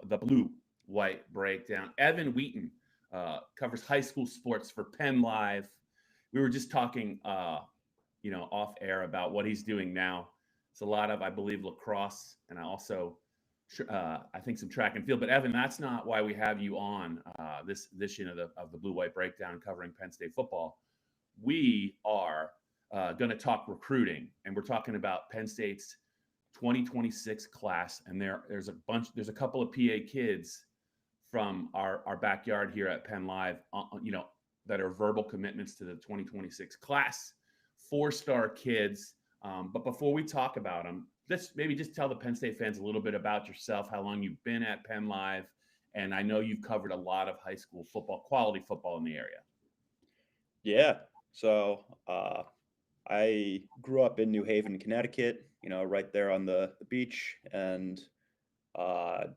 the Blue White Breakdown. Evan Wheaton covers high school sports for PennLive. We were just talking, off air about what he's doing now. It's a lot of, I believe, lacrosse, and I think some track and field. But Evan, that's not why we have you on this unit of the Blue White Breakdown covering Penn State football. We are going to talk recruiting, and we're talking about Penn State's 2026 class. And there's a couple of PA kids from our backyard here at PennLive, that are verbal commitments to the 2026 class, 4-star kids. But before we talk about them, let's maybe just tell the Penn State fans a little bit about yourself, how long you've been at PennLive, and I know you've covered a lot of high school football, quality football in the area. Yeah. So I grew up in New Haven, Connecticut, right there on the beach. And, I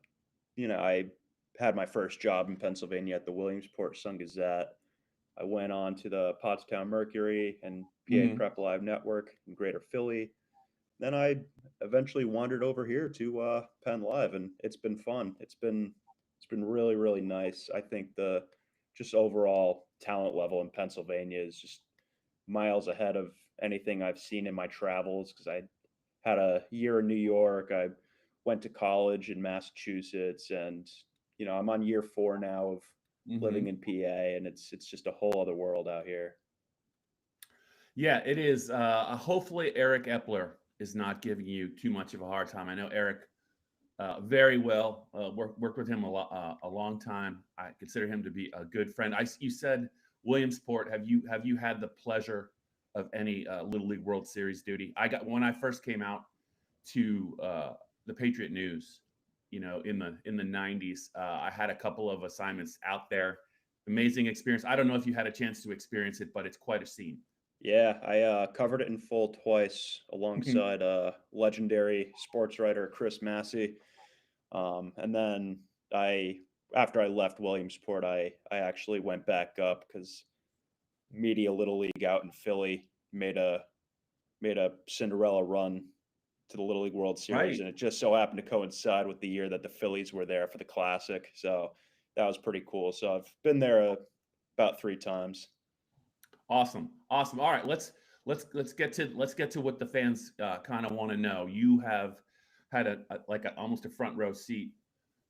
had my first job in Pennsylvania at the Williamsport Sun-Gazette. I went on to the Pottstown Mercury and PA Mm-hmm. Prep Live Network in Greater Philly. Then I eventually wandered over here to PennLive, and it's been fun. It's been really, really nice. I think the just overall talent level in Pennsylvania is just miles ahead of anything I've seen in my travels, because I had a year in New York. I went to college in Massachusetts, and I'm on year 4 now of living Mm-hmm. in PA, and it's just a whole other world out here. Yeah, it is. Hopefully, Eric Epler is not giving you too much of a hard time. I know Eric very well. Worked with him a long time. I consider him to be a good friend. You said Williamsport. Have you had the pleasure of any Little League World Series duty? I got when I first came out to the Patriot News, in the 90s. I had a couple of assignments out there. Amazing experience. I don't know if you had a chance to experience it, but it's quite a scene. Yeah, I covered it in full twice Mhm. alongside legendary sports writer Chris Massey. And then I, after I left Williamsport, I actually went back up because Media Little League out in Philly made a Cinderella run to the Little League World Series, Right. and it just so happened to coincide with the year that the Phillies were there for the Classic. So that was pretty cool. So I've been there about 3 times. Awesome. Awesome. All right, let's get to what the fans kind of want to know. You have had almost a front row seat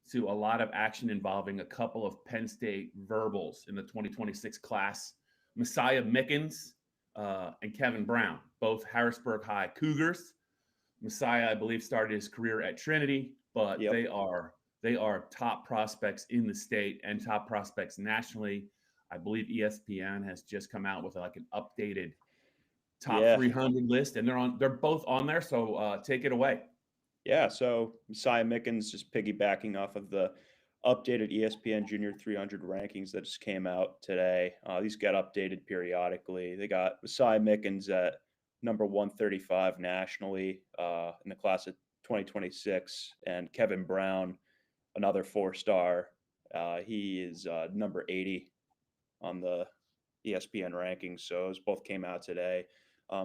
to a lot of action involving a couple of Penn State verbals in the 2026 class. Messiah Mickens and Kevin Brown, both Harrisburg High Cougars. Messiah, I believe, started his career at Trinity, but Yep. they are top prospects in the state and top prospects nationally. I believe ESPN has just come out with like an updated top Yeah. 300 list, and they're both on there. So take it away. Yeah, so Messiah Mickens, just piggybacking off of the updated ESPN Junior 300 rankings that just came out today. These get updated periodically. They got Messiah Mickens at number 135 nationally in the class of 2026, and Kevin Brown, another 4-star. He is number 80 on the ESPN rankings. So those both came out today.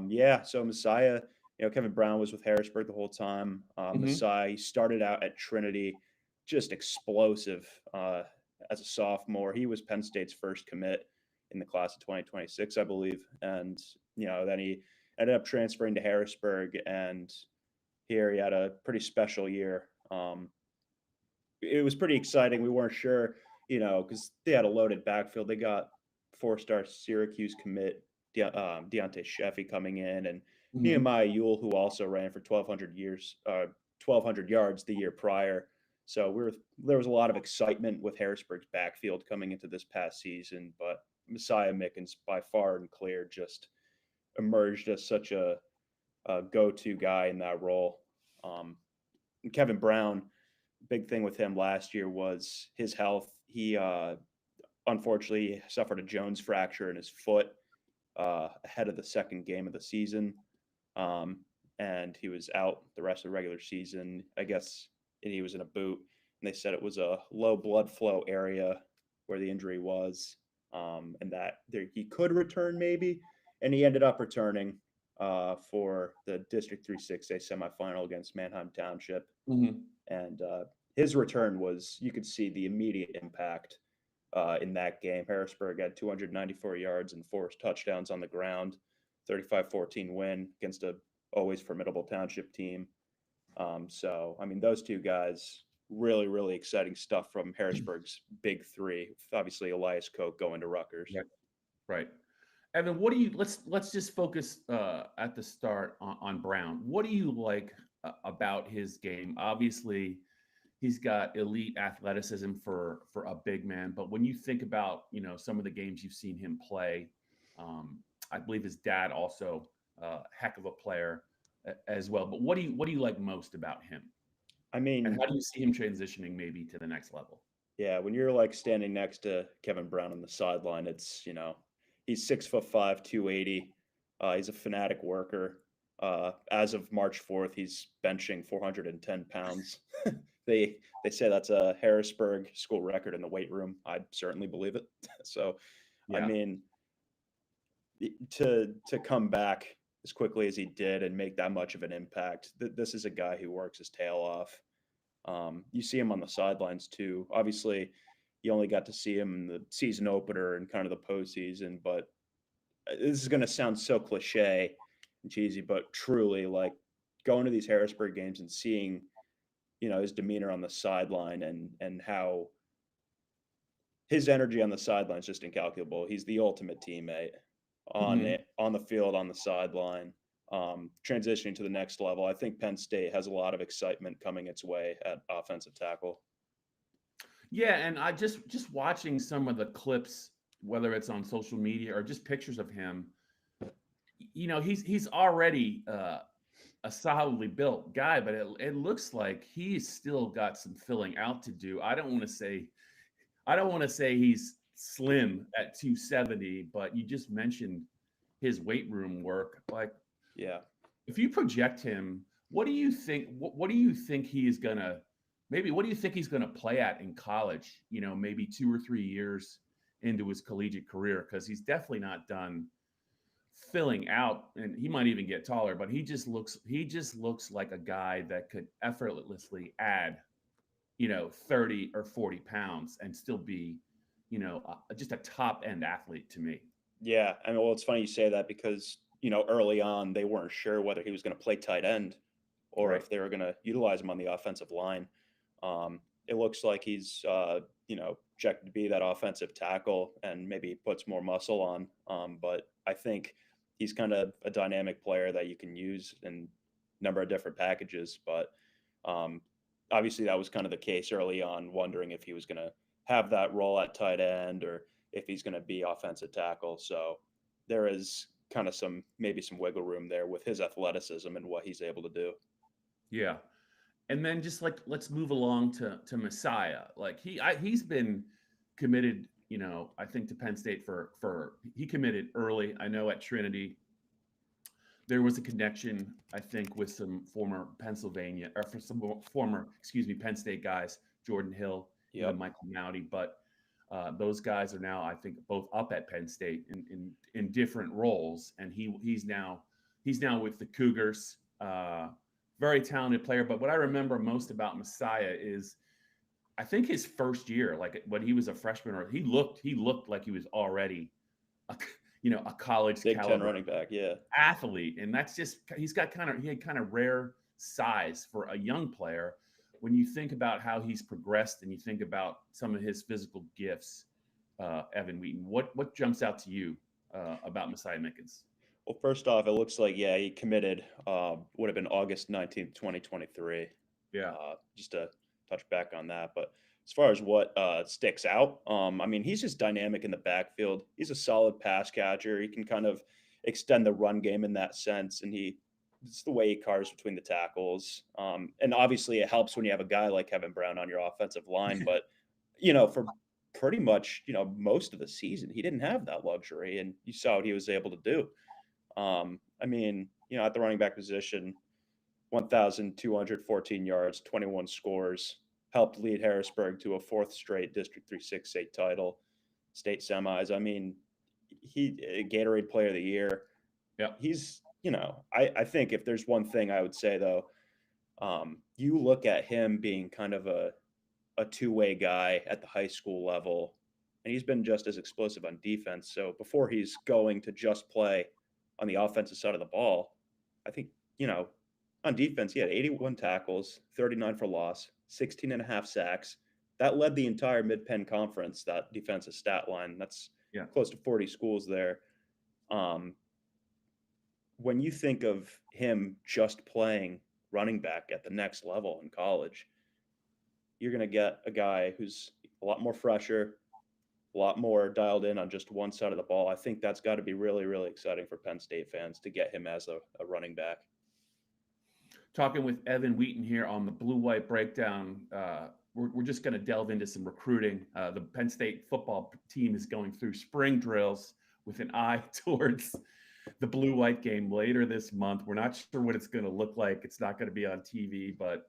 Yeah, so Messiah, Kevin Brown was with Harrisburg the whole time. Mm-hmm. Messiah, he started out at Trinity, just explosive as a sophomore. He was Penn State's first commit in the class of 2026, I believe. And, then he ended up transferring to Harrisburg, and here he had a pretty special year. It was pretty exciting. We weren't sure, because they had a loaded backfield. They got 4-star Syracuse commit Deontay Sheffy coming in, and Mm-hmm. Nehemiah Ewell, who also ran for 1,200 yards the year prior. So there was a lot of excitement with Harrisburg's backfield coming into this past season, but Messiah Mickens by far and clear just emerged as such a go-to guy in that role. And Kevin Brown, big thing with him last year was his health. He unfortunately suffered a Jones fracture in his foot ahead of the second game of the season, and he was out the rest of the regular season. I guess he was in a boot, and they said it was a low blood flow area where the injury was, and that he could return maybe, and he ended up returning for the District 3 6A semifinal against Manheim Township, Mm-hmm. and his return was, you could see the immediate impact in that game. Harrisburg had 294 yards and 4 touchdowns on the ground, 35-14 win against a always formidable Township team. So, I mean, those two guys, really, really exciting stuff from Harrisburg's big three. Obviously, Elias Koch going to Rutgers. Right. Right. Evan, what do you let's just focus at the start on Brown. What do you like about his game? Obviously, he's got elite athleticism for a big man, but when you think about some of the games you've seen him play, I believe his dad also heck of a player as well. But what do you like most about him, I and mean, how do you see him transitioning maybe to the next level? yeah, when you're like standing next to Kevin Brown on the sideline, it's, he's 6'5", 280. He's a fanatic worker. As of March 4th, he's benching 410 pounds. They say that's a Harrisburg school record in the weight room. I certainly believe it. So, I Yeah. mean, to come back as quickly as he did and make that much of an impact, this is a guy who works his tail off. You see him on the sidelines too. Obviously, you only got to see him in the season opener and kind of the postseason, but this is going to sound so cliche and cheesy, but truly, like, going to these Harrisburg games and seeing, his demeanor on the sideline and how his energy on the sideline is just incalculable. He's the ultimate teammate Mhm. on the field, on the sideline. Transitioning to the next level, I think Penn State has a lot of excitement coming its way at offensive tackle. Yeah, and I just watching some of the clips, whether it's on social media or just pictures of him, he's already a solidly built guy, but it looks like he's still got some filling out to do. I don't want to say he's slim at 270, but you just mentioned his weight room work. Like, Yeah. if you project him, what do you think? What do you think he is gonna? Maybe what do you think he's gonna play at in college? Maybe 2 or 3 years into his collegiate career, because he's definitely not done filling out, and he might even get taller. But he just looks like a guy that could effortlessly add 30 or 40 pounds and still be just a top end athlete to me. Yeah. I mean, well, it's funny you say that because, early on, they weren't sure whether he was going to play tight end or Right. if they were going to utilize him on the offensive line. It looks like he's, checked to be that offensive tackle and maybe puts more muscle on. But I think he's kind of a dynamic player that you can use in a number of different packages. But um, obviously, that was kind of the case early on, wondering if he was going to have that role at tight end or if he's going to be offensive tackle. So there is kind of maybe some wiggle room there with his athleticism and what he's able to do. Yeah. And then just like let's move along to Messiah. Like he's been committed, I think to Penn State for he committed early. I know at Trinity there was a connection, I think, with some former Pennsylvania or for some former, excuse me, Penn State guys, Jordan Hill, even Yep. Michael Mowdy. But those guys are now, I think, both up at Penn State in different roles, and he's now with the Cougars. Very talented player. But what I remember most about Messiah is I think his first year, like when he was a freshman, or he looked like he was already a, a college Big Ten caliber running back. Yeah. athlete, and that's just he had kind of rare size for a young player. When you think about how he's progressed and you think about some of his physical gifts, Evan Wheaton, what jumps out to you about Messiah Mickens? Well, first off, it looks like, yeah, he committed, would have been August 19th, 2023. Yeah. Just to touch back on that. But as far as what sticks out, I mean, he's just dynamic in the backfield. He's a solid pass catcher. He can kind of extend the run game in that sense. And it's the way he carves between the tackles. And obviously, it helps when you have a guy like Kevin Brown on your offensive line. But, for pretty much, most of the season, he didn't have that luxury. And you saw what he was able to do. I mean, at the running back position, 1,214 yards, 21 scores, helped lead Harrisburg to a fourth straight District 3-6 state title, state semis. I mean, he Gatorade Player of the Year. Yeah. He's, I think if there's one thing I would say though, you look at him being kind of a two-way guy at the high school level, and he's been just as explosive on defense. So before he's going to just play on the offensive side of the ball, I think, on defense, he had 81 tackles, 39 for loss, 16 and a half sacks. That led the entire Mid-Penn Conference, that defensive stat line. That's close to 40 schools there. When you think of him just playing running back at the next level in college, you're going to get a guy who's a lot more fresher, a lot more dialed in on just one side of the ball. I think that's got to be really, really exciting for Penn State fans to get him as a running back. Talking with Evan Wheaton here on the Blue White Breakdown. We're just going to delve into some recruiting. The Penn State football team is going through spring drills with an eye towards the Blue White game later this month. We're not sure what it's going to look like. It's not going to be on TV, but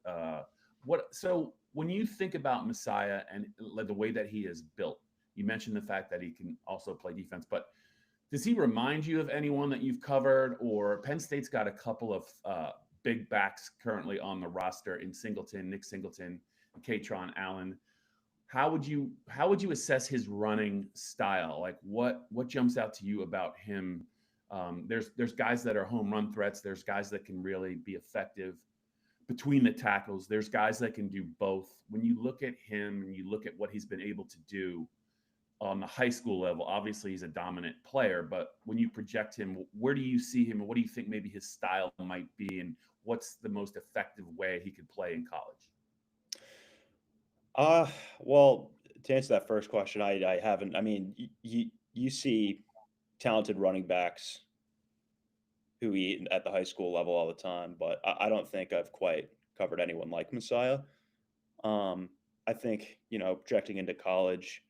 so when you think about Messiah and the way that he is built, you mentioned the fact that he can also play defense, but does he remind you of anyone that you've covered? Or Penn State's got a couple of big backs currently on the roster in Nick Singleton, and Katron Allen. How would you assess his running style? Like what jumps out to you about him? There's guys that are home run threats. There's guys that can really be effective between the tackles. There's guys that can do both. When you look at him and you look at what he's been able to do on the high school level, obviously he's a dominant player, but when you project him, where do you see him and what do you think maybe his style might be, and what's the most effective way he could play in college? Well, to answer that first question, I haven't. I mean, you see talented running backs who eat at the high school level all the time, but I don't think I've quite covered anyone like Messiah. I think, projecting into college,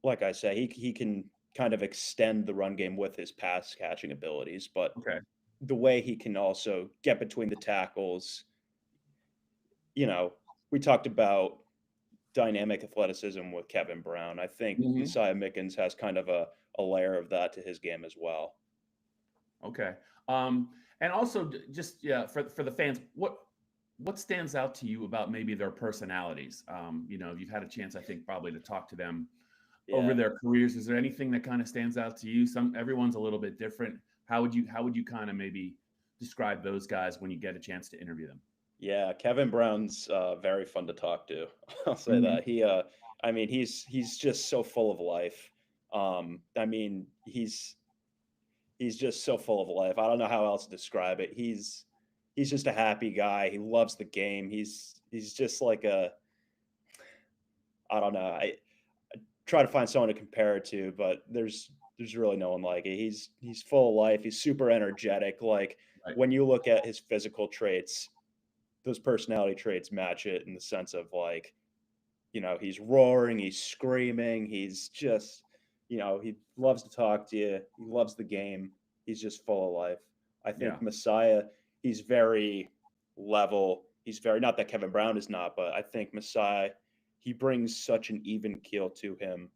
like I say, he can kind of extend the run game with his pass catching abilities, but the way he can also get between the tackles, we talked about dynamic athleticism with Kevin Brown. I think Messiah Mickens has kind of a layer of that to his game as well. Okay. And also just, for the fans, what stands out to you about maybe their personalities? You've had a chance, I think, probably to talk to them over their careers. Is there anything that kind of stands out to you? Everyone's a little bit different. How would you kind of maybe describe those guys when you get a chance to interview them? Yeah, Kevin Brown's very fun to talk to. I'll say that. He's just so full of life. He's just so full of life. I don't know how else to describe it. He's just a happy guy. He loves the game. He's just like I don't know. I try to find someone to compare it to, but there's really no one like it. He's full of life. He's super energetic. Like when you look at his physical traits, those personality traits match it in the sense of he's roaring, he's screaming, he's just, he loves to talk to you. He loves the game. He's just full of life. I think Messiah, he's very level. He's very, not that Kevin Brown is not, but I think Messiah, he brings such an even keel to him.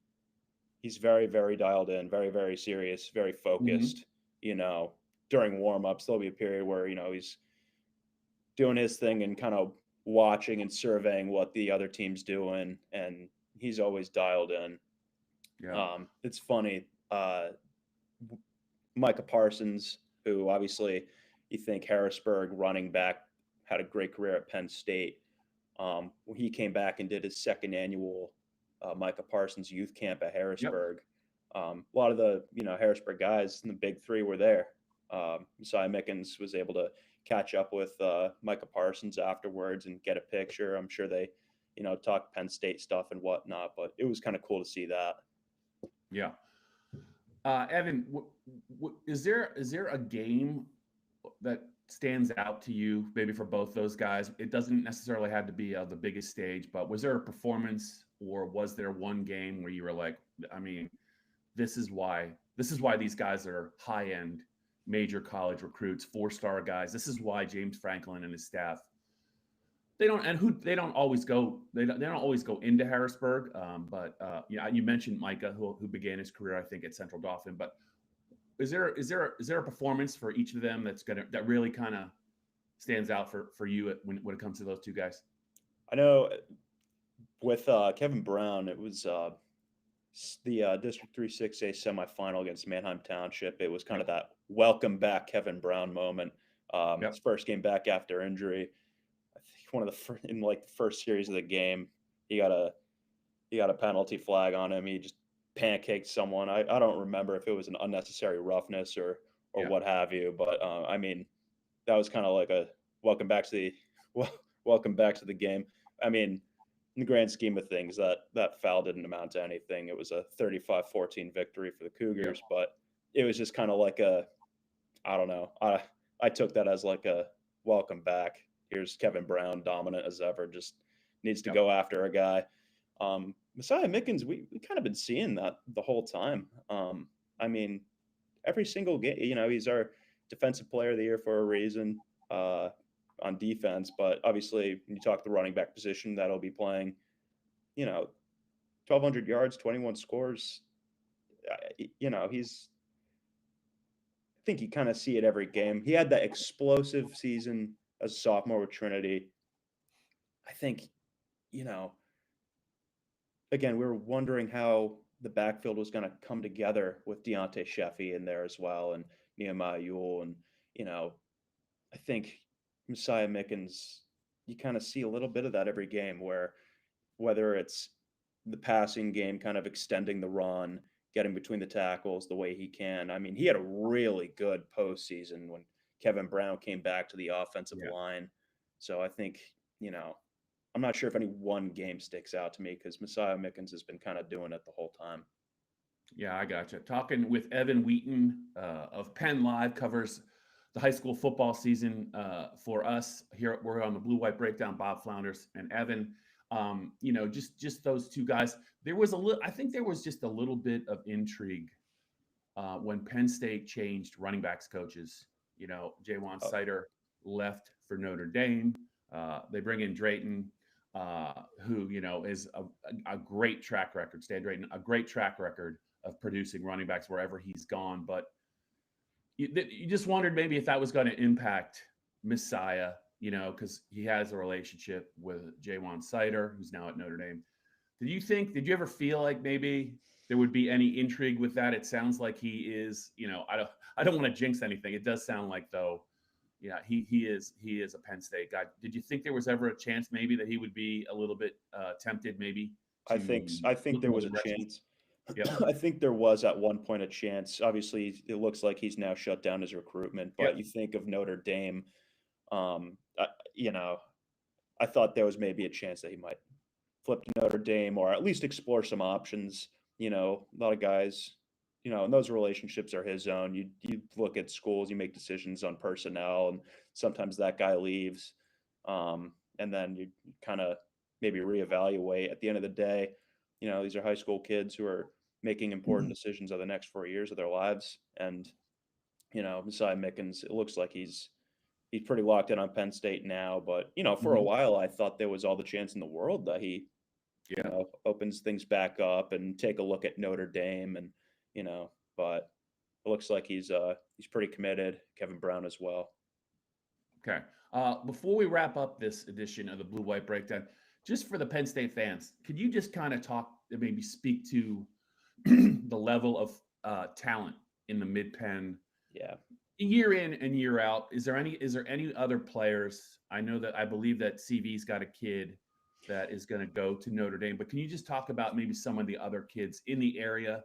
He's very, very dialed in, very, very serious, very focused. During warm-ups, there'll be a period where, he's doing his thing and kind of watching and surveying what the other team's doing, and he's always dialed in. It's funny. Micah Parsons, who obviously you think Harrisburg running back, had a great career at Penn State. When he came back and did his second annual Micah Parsons youth camp at Harrisburg, a lot of the Harrisburg guys in the big three were there. Messiah Mickens was able to catch up with Micah Parsons afterwards and get a picture. I'm sure they, talk Penn State stuff and whatnot, but it was kind of cool to see that. Yeah. Evan, is there a game that stands out to you, maybe for both those guys? It doesn't necessarily have to be the biggest stage, but was there a performance, or was there one game where you were like, this is why these guys are high-end major college recruits, 4-star guys. This is why James Franklin and his staff, they don't always go into Harrisburg. But you mentioned Micah, who began his career, I think, at Central Dauphin. But is there a performance for each of them that really kind of stands out for you when it comes to those two guys? I know with Kevin Brown, it was the District 3-6A semifinal against Manheim Township. It was kind of Yep. that welcome back Kevin Brown moment. His Yep. first game back after injury. I think one of in like the first series of the game, he got a penalty flag on him. He just pancaked someone. I don't remember if it was an unnecessary roughness or Yeah. what have you, but I mean, that was kind of like a welcome back to the well, welcome back to the game. I mean, in the grand scheme of things, that foul didn't amount to anything. It was a 35-14 victory for the Yep. Cougars, but it was just kind of like a, I don't know. I took that as like a welcome back. Here's Kevin Brown, dominant as ever, just needs to Yep. go after a guy. Messiah Mickens, we kind of been seeing that the whole time. I mean, every single game, he's our defensive player of the year for a reason on defense. But obviously, when you talk the running back position, that'll be playing, 1,200 yards, 21 scores. He's, I think you kind of see it every game. He had that explosive season as a sophomore with Trinity. I think, you know, again, we were wondering how the backfield was going to come together with Deontay Sheffy in there as well and Nehemiah Ewell. And, I think Messiah Mickens, you kind of see a little bit of that every game where whether it's the passing game kind of extending the run, getting between the tackles the way he can. I mean, he had a really good postseason when Kevin Brown came back to the offensive Yeah. line. So I think, I'm not sure if any one game sticks out to me because Messiah Mickens has been kind of doing it the whole time. Yeah, I gotcha. Talking with Evan Wheaton of PennLive, covers the high school football season for us here. We're on the Blue White Breakdown. Bob Flounders and Evan. Just those two guys. There was a little. I think there was just a little bit of intrigue when Penn State changed running backs coaches. Jaywan Oh, Sider left for Notre Dame. They bring in Drayton, who is a great track record. Stan Drayton, a great track record of producing running backs wherever he's gone. But you just wondered maybe if that was going to impact Messiah, because he has a relationship with Jaywan Sider, who's now at Notre Dame. Did you ever feel like maybe there would be any intrigue with that? It sounds like he is, I don't want to jinx anything. It does sound like though, yeah, he is a Penn State guy. Did you think there was ever a chance maybe that he would be a little bit tempted maybe I to think I think look in there those was a directions? chance. Yep. I think there was at one point a chance. Obviously, it looks like he's now shut down his recruitment. But Yep. you think of Notre Dame, um, I, you know, I thought there was maybe a chance that he might flip to Notre Dame or at least explore some options. A lot of guys, and those relationships are his own. You look at schools, you make decisions on personnel, and sometimes that guy leaves, and then you kind of maybe reevaluate. At the end of the day, these are high school kids who are making important decisions of the next 4 years of their lives, and Messiah Mickens, it looks like he's pretty locked in on Penn State now. But for a Mhm. while, I thought there was all the chance in the world that he Yeah. opens things back up and take a look at Notre Dame and but it looks like he's pretty committed. Kevin Brown as well. Okay. Before we wrap up this edition of the Blue White Breakdown, just for the Penn State fans, could you just kind of maybe speak to the level of talent in the Mid Penn Yeah. year in and year out? Is there any other players? I believe that CV's got a kid that is going to go to Notre Dame, but can you just talk about maybe some of the other kids in the area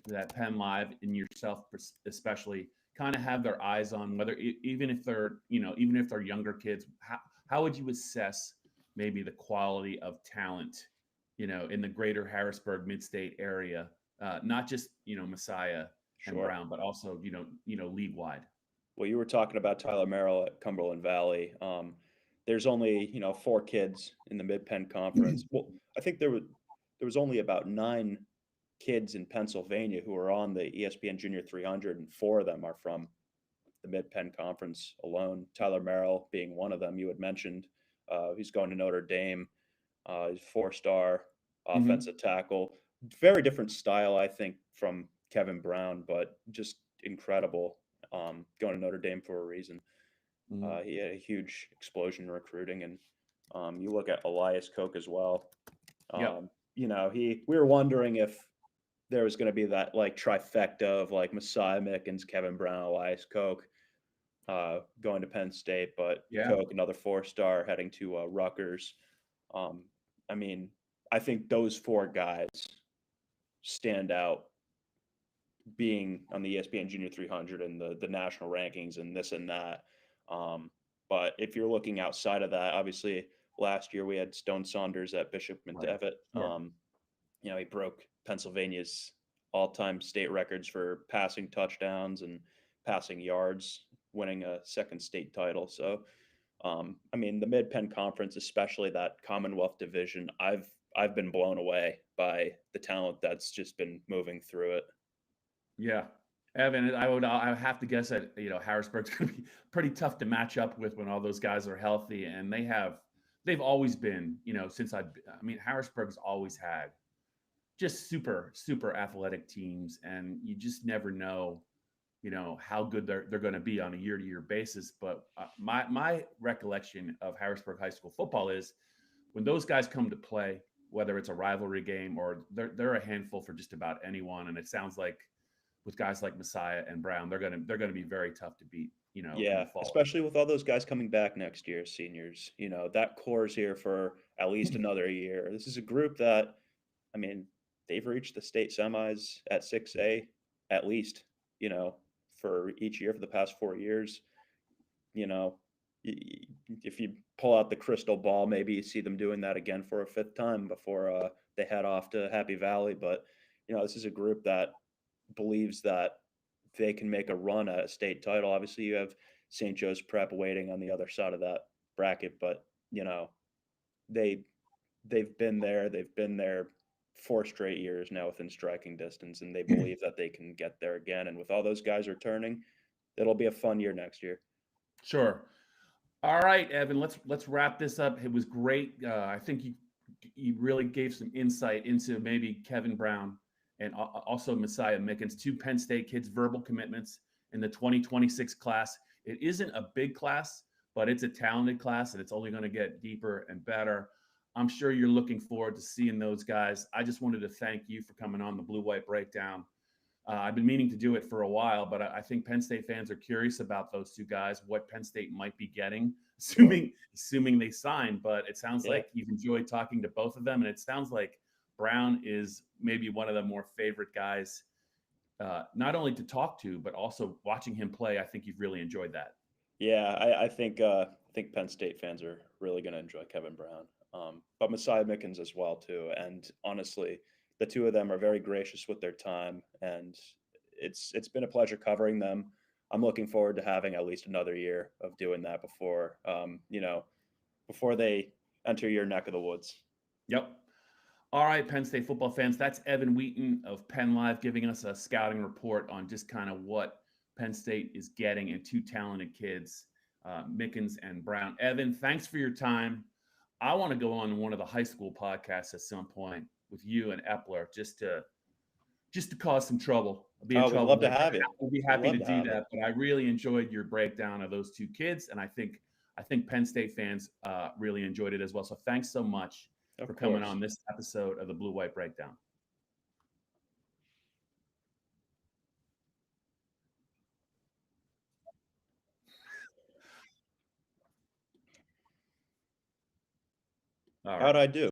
that PennLive and yourself especially kind of have their eyes on, whether even if they're younger kids, how would you assess maybe the quality of talent, in the greater Harrisburg Midstate area, not just Messiah and Sure. Brown, but also league wide. Well, you were talking about Tyler Merrill at Cumberland Valley. There's only 4 kids in the Mid Penn Conference. Well, I think there was only about 9 kids in Pennsylvania who are on the ESPN Junior 300, and 4 of them are from the Mid Penn Conference alone. Tyler Merrill being one of them. You had mentioned he's going to Notre Dame. He's 4-star Mm-hmm. offensive tackle. Very different style, I think, from Kevin Brown, but just incredible. Going to Notre Dame for a reason. Mm-hmm. He had a huge explosion in recruiting, and you look at Elias Koch as well. Yep. We were wondering if there was going to be that like trifecta of like Messiah Mickens, Kevin Brown, Elias Koch, going to Penn State, but Yeah. Koch, another 4-star, heading to Rutgers. Um, I mean, I think those 4 guys stand out being on the ESPN Junior 300 and the national rankings and this and that. But if you're looking outside of that, obviously last year we had Stone Saunders at Bishop Right. McDevitt. Sure. He broke Pennsylvania's all-time state records for passing touchdowns and passing yards, winning a second state title. So, the Mid Penn Conference, especially that Commonwealth division, I've been blown away by the talent that's just been moving through it. Yeah. Evan, I would have to guess that, Harrisburg's going to be pretty tough to match up with when all those guys are healthy. And they've always been, Harrisburg's always had just super, super athletic teams. And you just never know, how good they're going to be on a year-to-year basis. But my recollection of Harrisburg High School football is when those guys come to play, whether it's a rivalry game or they're a handful for just about anyone. And it sounds like with guys like Messiah and Brown, they're gonna be very tough to beat, in Yeah, the fall. especially with all those guys coming back next year, seniors. That core is here for at least another year. This is a group that, I mean, they've reached the state semis at 6A at least, for each year for the past 4 years. You know, if you pull out the crystal ball, maybe you see them doing that again for a 5th time before they head off to Happy Valley. But, this is a group that believes that they can make a run at a state title. Obviously, you have St. Joe's Prep waiting on the other side of that bracket, but they they've been there. They've been there 4 straight years now within striking distance, and they believe that they can get there again. And with all those guys returning, it'll be a fun year next year. Sure. All right, Evan. Let's wrap this up. It was great. I think you really gave some insight into maybe Kevin Brown and also Messiah Mickens, 2 Penn State kids, verbal commitments in the 2026 class. It isn't a big class, but it's a talented class, and it's only going to get deeper and better. I'm sure you're looking forward to seeing those guys. I just wanted to thank you for coming on the Blue White Breakdown. I've been meaning to do it for a while, but I think Penn State fans are curious about those 2 guys, what Penn State might be getting, assuming they sign. But it sounds like you've enjoyed talking to both of them, and it sounds like Brown is maybe one of the more favorite guys, not only to talk to, but also watching him play. I think you've really enjoyed that. Yeah, I think Penn State fans are really going to enjoy Kevin Brown, but Messiah Mickens as well too. And honestly, the 2 of them are very gracious with their time, and it's been a pleasure covering them. I'm looking forward to having at least another year of doing that before before they enter your neck of the woods. Yep. All right, Penn State football fans, that's Evan Wheaton of PennLive giving us a scouting report on just kind of what Penn State is getting in 2 talented kids, Mickens and Brown. Evan, thanks for your time. I want to go on one of the high school podcasts at some point with you and Epler just to cause some trouble. I'll be in We'd trouble. love to have you. We'll be happy to do that. But I really enjoyed your breakdown of those 2 kids, and I think Penn State fans really enjoyed it as well. So thanks so much for coming on this episode of the Blue White Breakdown. How'd I do?